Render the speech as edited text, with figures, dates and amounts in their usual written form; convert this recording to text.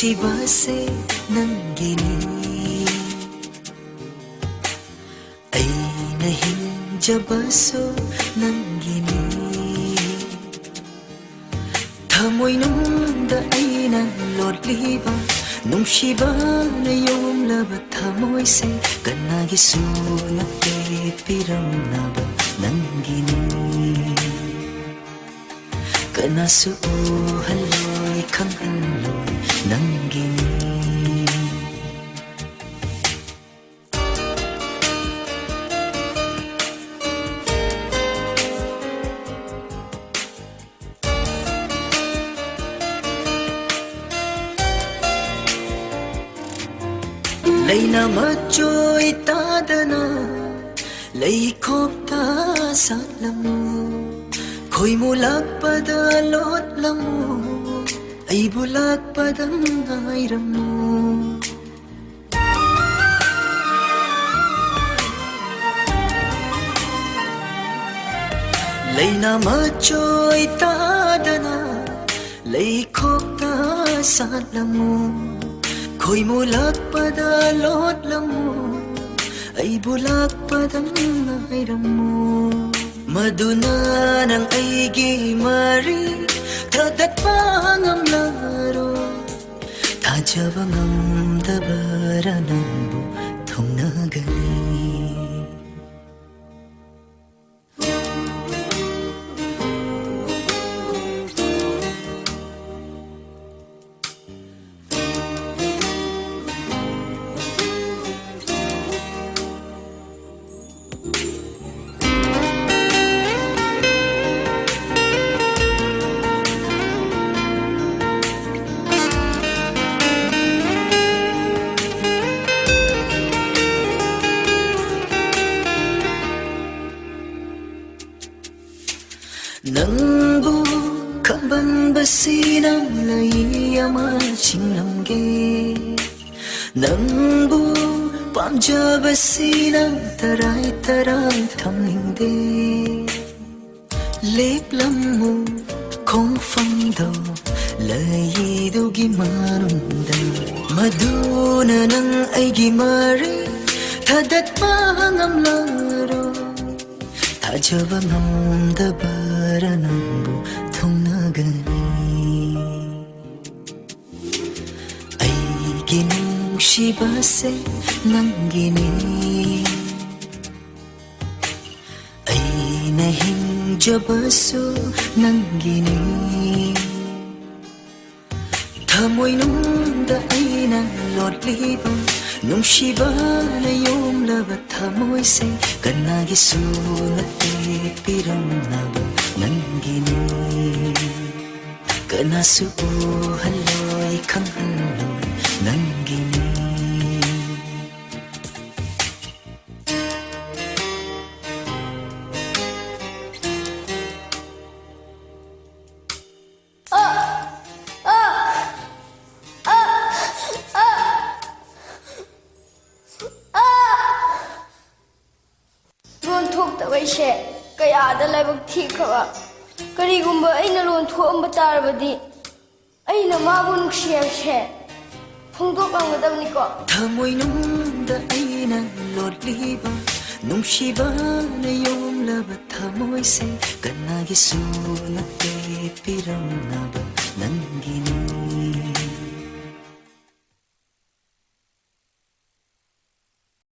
ꯅꯨꯡꯁꯤꯕꯁꯦ ꯅꯪꯒꯤꯅꯤ ꯑꯩꯅ ꯍꯤꯡꯖꯕꯁꯨ ꯅꯪꯒꯤꯅꯤ ꯊꯃꯣꯏꯅꯨꯡꯗ ꯑꯩꯅ ꯂꯣꯠꯂꯤꯕ ꯅꯨꯡꯁꯤꯕꯅ ꯌꯣꯝꯂꯕ ꯊꯃꯣꯏꯁꯦ ꯀꯅꯥꯒꯤꯁꯨ ꯅꯠꯇꯦ ꯄꯤꯔꯝꯅꯕ ꯅꯪꯒꯤꯅꯤ ꯀꯅꯥꯁꯨ ꯎꯍꯜꯂꯣꯏ ꯈꯪꯍꯜꯂꯣꯏ ꯅꯪꯒꯤꯅꯤ ꯂꯩꯅ ꯃꯆꯣꯏ ꯇꯥꯗꯅ ꯂꯩꯈꯣꯛꯇ ꯁꯥꯠꯂꯝꯃꯨ ꯈꯣꯏꯃꯨ ꯂꯥꯛꯄꯗ ꯂꯣꯠꯂꯝꯃꯨ ꯑꯩꯕꯨ ꯂꯥꯛꯄꯗ ꯉꯥꯏꯔꯝꯃꯨ ꯂꯩꯅ ꯃꯆꯣꯏ ꯇꯥꯗꯅ ꯂꯩꯈꯣꯛꯇ ꯁꯥꯠꯂꯝꯃꯨ ꯈꯣꯏꯃꯨ ꯂꯥꯛꯄꯗ ꯂꯣꯠꯂꯝꯃꯨ ꯑꯩꯕꯨ ꯂꯥꯛꯄꯗ ꯉꯥꯏꯔꯝꯃු ꯃꯗꯨꯅ ꯅꯪ ꯑꯩꯒꯤ ꯃꯔꯤ ꯊꯥꯒꯠꯄ ꯉꯝꯂꯔꯣꯏ ꯊꯥꯖꯕ ꯉꯝꯗꯕꯔ ꯅꯪꯕꯨ ꯊꯨꯡꯅꯒꯅꯤ ꯅꯪꯕꯨ ꯈꯪꯕꯟꯕꯁꯤꯅ ꯂꯩ ꯑꯃ ꯆꯤꯡꯂꯝꯒꯦ ꯅꯪꯕꯨ ꯄꯥꯝꯖꯕꯁꯤꯅ ꯇꯔꯥꯏ ꯇꯔꯥꯏ ꯊꯝꯅꯤꯡꯗꯦ ꯂꯦꯞꯂꯝꯃꯨ ꯈꯣꯡꯐꯝꯗꯣ ꯂꯩꯗꯨꯒꯤ ꯃꯅꯨꯡꯗ ꯃꯗꯨꯅ ꯅꯪ ꯑꯩꯒꯤ ꯃꯔꯤ ꯊꯥꯗꯠꯄ ꯉꯝꯂꯔꯣꯏ ꯊꯥꯖꯕ ꯉꯝꯗꯕꯔ ꯅꯪꯕꯨ ꯊꯨꯡꯅꯒꯅꯤ ꯑꯩꯒꯤ ꯅꯨꯡꯁꯤꯕꯁꯦ ꯅꯪꯒꯤꯅꯤ ꯑꯩꯅ ꯍꯤꯡꯖꯕꯁꯨ ꯅꯪꯒꯤꯅꯤ ꯊꯃꯣꯏꯅꯨꯡꯗ ꯑꯩꯅ ꯂꯣꯠꯂꯤꯕ ꯅꯨꯡꯁꯤꯕꯅ ꯌꯣꯝꯂꯕ ꯊꯃꯣꯏꯁꯦ ꯀꯅꯥꯒꯤꯁꯨ ꯅꯠꯇꯦ ꯄꯤꯔꯝꯅꯕ ꯅꯪꯒꯤꯅꯤ ꯀꯅꯥꯁꯨ ꯎꯍꯜꯂꯣꯏ ꯈꯪꯍꯜꯂꯣꯏ ꯅꯪꯒꯤ니 ꯊꯣꯛꯇꯕꯩꯁꯦ ꯀꯌꯥꯗ ꯂꯥꯏꯕꯛ ꯊꯤꯈ꯭ꯔꯕ ꯀꯔꯤꯒꯨꯝꯕ ꯑꯩꯅ ꯂꯣꯟ ꯊꯣꯛꯑꯝꯕ ꯇꯥꯔꯕꯗꯤ ꯑꯩꯅ ꯃꯥꯕꯨ ꯅꯨꯡꯁꯤꯌꯦꯕꯁꯦ ꯐꯣꯡꯗꯣꯛꯂꯝꯒꯗꯕꯅꯤꯀꯣ ꯊꯃꯣꯏꯅꯨꯡꯗ ꯑꯩꯅ ꯂꯣꯠꯂꯤꯕ ꯅꯨꯡꯁꯤꯕꯅ ꯌꯣꯝꯂꯕ ꯊꯃꯣꯏꯁꯦ ꯀꯅꯥꯒꯤꯁꯨ ꯅꯠꯇꯦ ꯄꯤꯔꯝꯅꯕ ꯅꯪꯒꯤꯅꯤ